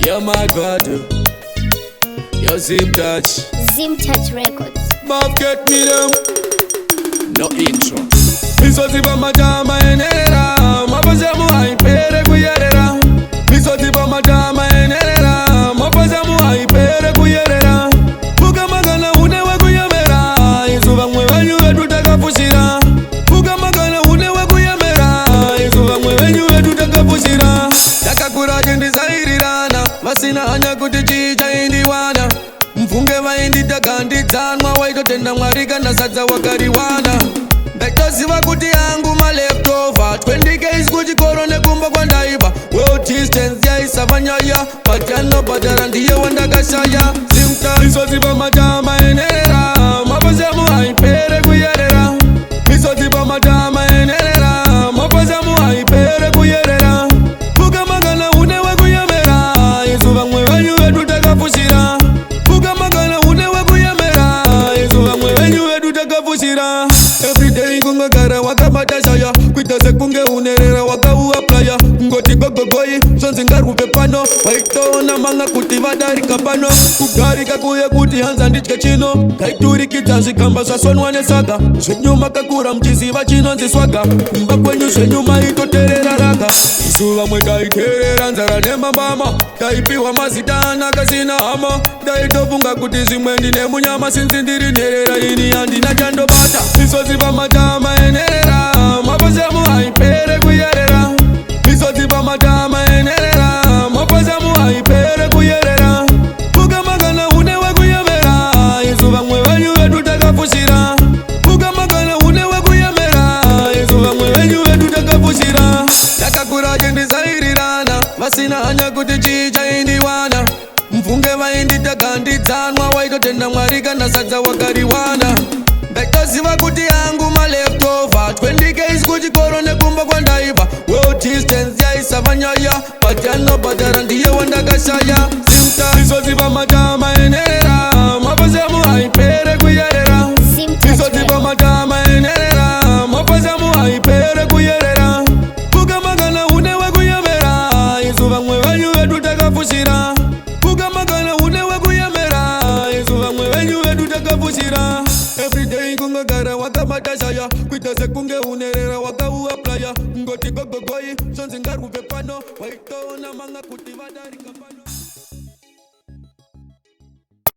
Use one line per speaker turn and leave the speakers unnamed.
You're my God, you're Zim Touch.
Zim Touch Records.
Bob get me them. No intro. Misoti ba majama enera, mabazamu haipere kuyerera. Misoti ba majama enera, mabazamu haipere kuyerera. Buga magana unewe kuyemera, izuba mwewenyu wetu takafushira. Buga magana unewe kuyemera, izuba mwewenyu wetu takafushira. Takakura jendi zairirana, masina hanya kuti chicha indiwana. Mfunge vaindi takandidzanwa waitotenda Mwari kana sadza wakariwana. Ndaitoziva kuti yangu ma leftover 20 k's kuchikoro nekumba kwandaiba. Well distance yaisava nyaya, but yanobhadhara ndiye wandakashaya. Misodziva matama enerera, mapazamu haipere kuyerera. Misodziva matama enerera, mapazamu haipere kuyerera. Buga magana unewe kuyemera, izuva mwewenyu wetu takafushira. Everyday kungagara wakabata shaya, kuita sekunge unerera wakauwa playa. Ngoti gogogoyi, zonzi ngarupe pano, waitona manga kuti vadarika pano. Kugarika kuye kuti hanza ndichke chino, kaiturikidza zvikamba zvasonwa nesaga. Zvenyuma kakura mchiziva chinonzi swaga, mba kwenyu zvenyuma itoterera raga. Izuva mwe taiterera nzara nemambama, taipiwa mazita anaka sina hama. Taitofunga kuti zvimwe ndine munyama, sinzi ndiri nherera ini handina chandobata. Misodziva matama enerera, mapazamu haipere kuyerera. Misodziva matama enerera, mapazamu haipere kuyerera. Buga magana unewe kuyemera, izuva mwewenyu wetu takafushira. Buga magana unewe kuyemera, izuva mwewenyu wetu takafushira. Takakura jendizairirana, vasina hanya kuti chicha indiwana. Mfunge vaindi takandidzanwa waitotenda Mwari kana sadza wakariwana. Ndaitoziva kuti yangu ma leftover 20 k's kuchikoro nekumba kwandaiba. Well distance yaisava nyaya, but yanobhadhara ndiye wandakashaya. Misodziva matama enerera, mapazamu haipere kuyerera. Misodziva matama enerera, mapazamu haipere kuyerera. Buga magana unewe kuyemera, izuva mwewenyu wetu takafushira. Buga magana unewe kuyemera, izuva mwewenyu wetu takafushira. Everyday kungagara wakabata shaya, kuita sekunge unerera wakauwa playa. Ngoti gogogoyi, zonzi ngarupe pano, waitona manga kuti vadarika pano.